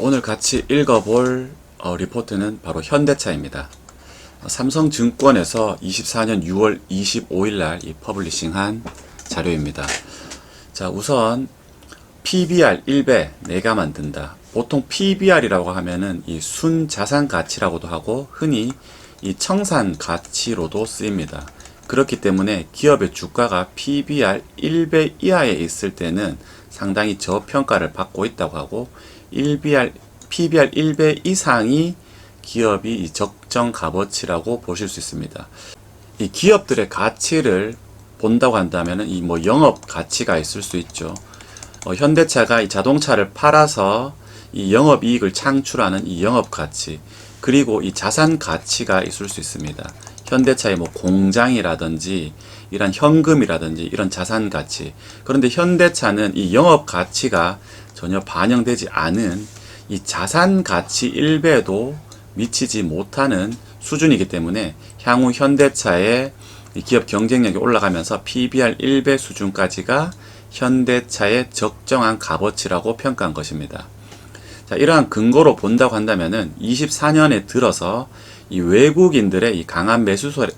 오늘 같이 읽어볼 리포트는 바로 현대차입니다. 삼성증권에서 24년 6월 25일 날 퍼블리싱한 자료입니다. 자, 우선 PBR 1배 내가 만든다. 보통 PBR이라고 하면은 이 순자산 가치라고도 하고 흔히 이 청산 가치로도 쓰입니다. 그렇기 때문에 기업의 주가가 PBR 1배 이하에 있을 때는 상당히 저평가를 받고 있다고 하고 PBR 1배 이상이 기업이 이 적정 값어치라고 보실 수 있습니다. 이 기업들의 가치를 본다고 한다면 이 영업 가치가 있을 수 있죠. 현대차가 이 자동차를 팔아서 이 영업 이익을 창출하는 이 영업 가치, 그리고 이 자산 가치가 있을 수 있습니다. 현대차의 공장이라든지 이런 현금이라든지 이런 자산 가치. 그런데 현대차는 이 영업 가치가 전혀 반영되지 않은 이 자산 가치 1배도 미치지 못하는 수준이기 때문에 향후 현대차의 이 기업 경쟁력이 올라가면서 PBR 1배 수준까지가 현대차의 적정한 값어치라고 평가한 것입니다. 자, 이러한 근거로 본다고 한다면은 24년에 들어서 이 외국인들의 이 강한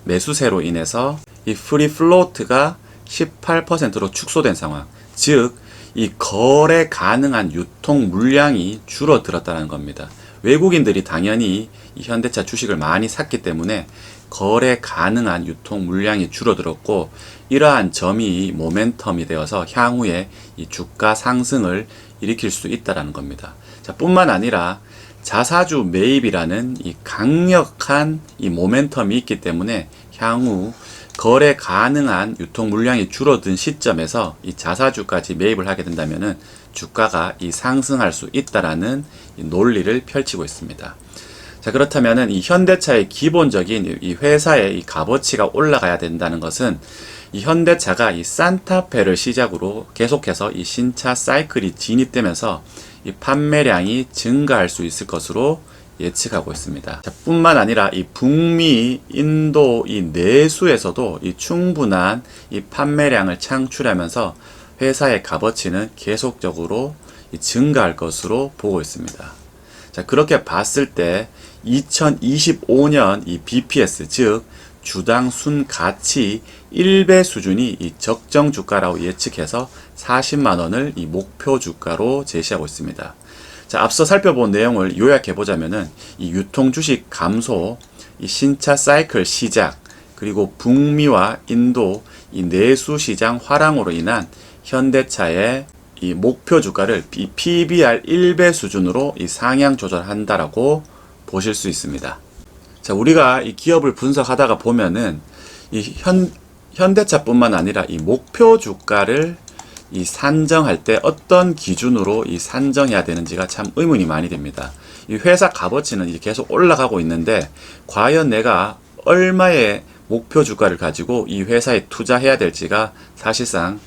매수세로 인해서 이 프리 플로트가 18%로 축소된 상황, 즉 이 거래 가능한 유통 물량이 줄어들었다는 겁니다. 외국인들이 당연히 이 현대차 주식을 많이 샀기 때문에 거래 가능한 유통 물량이 줄어들었고, 이러한 점이 모멘텀이 되어서 향후에 이 주가 상승을 일으킬 수 있다는 겁니다. 자, 뿐만 아니라 자사주 매입이라는 이 강력한 이 모멘텀이 있기 때문에 향후 거래 가능한 유통 물량이 줄어든 시점에서 이 자사주까지 매입을 하게 된다면은 주가가 이 상승할 수 있다라는 이 논리를 펼치고 있습니다. 자, 그렇다면은 이 현대차의 기본적인 이 회사의 이 값어치가 올라가야 된다는 것은 이 현대차가 이 산타페를 시작으로 계속해서 이 신차 사이클이 진입되면서 이 판매량이 증가할 수 있을 것으로 예측하고 있습니다. 자, 뿐만 아니라 이 북미, 인도 이 내수에서도 이 충분한 이 판매량을 창출하면서 회사의 값어치는 계속적으로 증가할 것으로 보고 있습니다. 자, 그렇게 봤을 때 2025년 이 BPS, 즉 주당 순가치 1배 수준이 이 적정 주가라고 예측해서 40만 원을 이 목표 주가로 제시하고 있습니다. 자, 앞서 살펴본 내용을 요약해 보자면은 이 유통 주식 감소, 이 신차 사이클 시작, 그리고 북미와 인도 이 내수 시장 화랑으로 인한 현대차의 이 목표 주가를 이 PBR 1배 수준으로 이 상향 조절한다라고 보실 수 있습니다. 자, 우리가 이 기업을 분석하다가 보면은 이 현대차뿐만 아니라 이 목표 주가를 이 산정할 때 어떤 기준으로 이 산정해야 되는지가 참 의문이 많이 됩니다. 이 회사 값어치는 이제 계속 올라가고 있는데 과연 내가 얼마의 목표 주가를 가지고 이 회사에 투자해야 될지가 사실상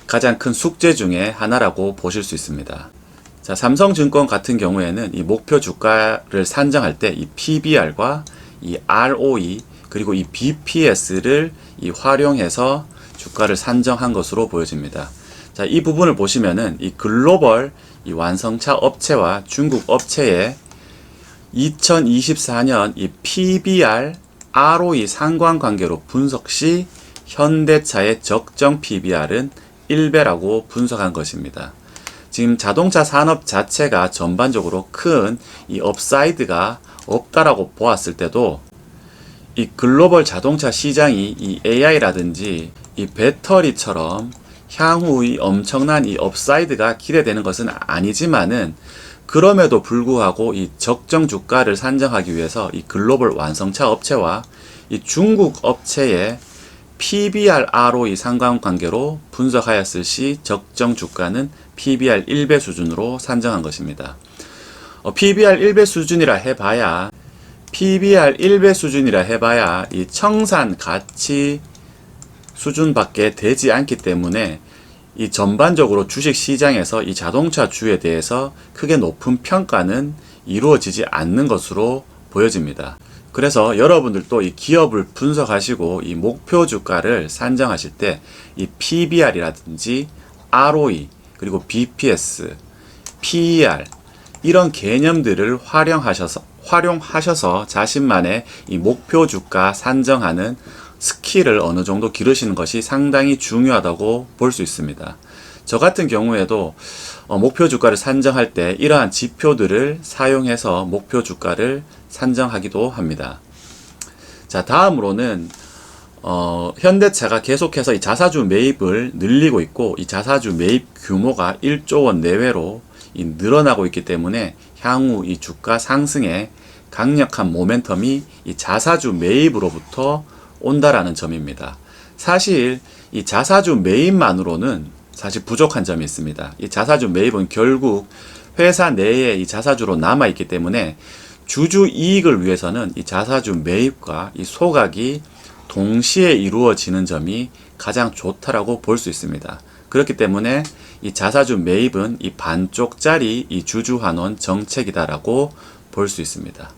가장 큰 숙제 중에 하나라고 보실 수 있습니다. 자, 삼성증권 같은 경우에는 이 목표 주가를 산정할 때 이 PBR과 이 ROE 그리고 이 BPS를 이 활용해서 주가를 산정한 것으로 보여집니다. 자, 이 부분을 보시면은 이 글로벌 이 완성차 업체와 중국 업체의 2024년 이 PBR, ROE 상관관계로 분석 시 현대차의 적정 PBR은 1배라고 분석한 것입니다. 지금 자동차 산업 자체가 전반적으로 큰 이 업사이드가 없다라고 보았을 때도 이 글로벌 자동차 시장이 이 AI라든지 이 배터리처럼 향후 이 엄청난 이 업사이드가 기대되는 것은 아니지만은 그럼에도 불구하고 이 적정 주가를 산정하기 위해서 이 글로벌 완성차 업체와 이 중국 업체의 PBR, ROE 상관관계로 분석하였을 시 적정 주가는 PBR 1배 수준으로 산정한 것입니다. PBR 1배 수준이라 해봐야 이 청산 가치 수준밖에 되지 않기 때문에 이 전반적으로 주식 시장에서 이 자동차 주에 대해서 크게 높은 평가는 이루어지지 않는 것으로 보여집니다. 그래서 여러분들도 이 기업을 분석하시고 이 목표 주가를 산정하실 때 이 PBR이라든지 ROE 그리고 BPS, PER 이런 개념들을 활용하셔서 자신만의 이 목표 주가 산정하는 스킬을 어느 정도 기르시는 것이 상당히 중요하다고 볼 수 있습니다. 저 같은 경우에도 목표 주가를 산정할 때 이러한 지표들을 사용해서 목표 주가를 산정하기도 합니다. 자, 다음으로는 현대차가 계속해서 이 자사주 매입을 늘리고 있고, 이 자사주 매입 규모가 1조 원 내외로 늘어나고 있기 때문에 향후 이 주가 상승에 강력한 모멘텀이 이 자사주 매입으로부터 온다라는 점입니다. 사실 이 자사주 매입만으로는 사실 부족한 점이 있습니다. 이 자사주 매입은 결국 회사 내에 이 자사주로 남아 있기 때문에 주주 이익을 위해서는 이 자사주 매입과 이 소각이 동시에 이루어지는 점이 가장 좋다라고 볼 수 있습니다. 그렇기 때문에 이 자사주 매입은 이 반쪽짜리 이 주주 환원 정책이다라고 볼 수 있습니다.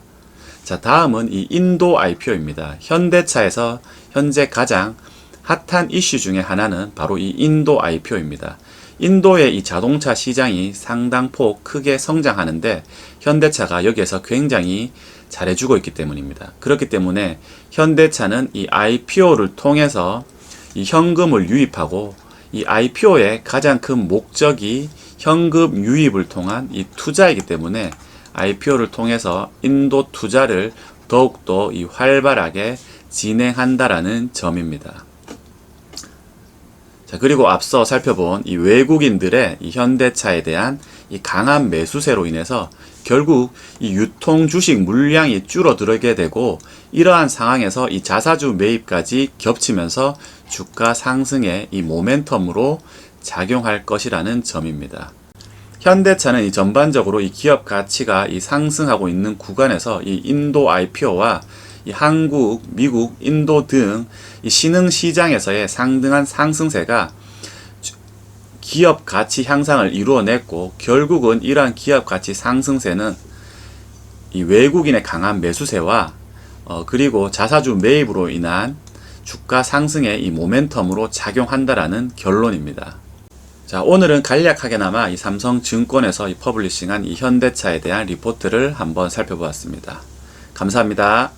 자, 다음은 이 인도 IPO입니다. 현대차에서 현재 가장 핫한 이슈 중에 하나는 바로 이 인도 IPO입니다. 인도의 이 자동차 시장이 상당폭 크게 성장하는데 현대차가 여기에서 굉장히 잘해주고 있기 때문입니다. 그렇기 때문에 현대차는 이 IPO를 통해서 이 현금을 유입하고, 이 IPO의 가장 큰 목적이 현금 유입을 통한 이 투자이기 때문에 IPO를 통해서 인도 투자를 더욱더 이 활발하게 진행한다라는 점입니다. 자, 그리고 앞서 살펴본 이 외국인들의 이 현대차에 대한 이 강한 매수세로 인해서 결국 이 유통 주식 물량이 줄어들게 되고, 이러한 상황에서 이 자사주 매입까지 겹치면서 주가 상승의 이 모멘텀으로 작용할 것이라는 점입니다. 현대차는 이 전반적으로 이 기업 가치가 이 상승하고 있는 구간에서 이 인도 IPO와 이 한국, 미국, 인도 등 이 신흥 시장에서의 상등한 상승세가 기업 가치 향상을 이루어냈고, 결국은 이러한 기업 가치 상승세는 이 외국인의 강한 매수세와 그리고 자사주 매입으로 인한 주가 상승의 이 모멘텀으로 작용한다라는 결론입니다. 자, 오늘은 간략하게나마 이 삼성증권에서 이 퍼블리싱한 이 현대차에 대한 리포트를 한번 살펴보았습니다. 감사합니다.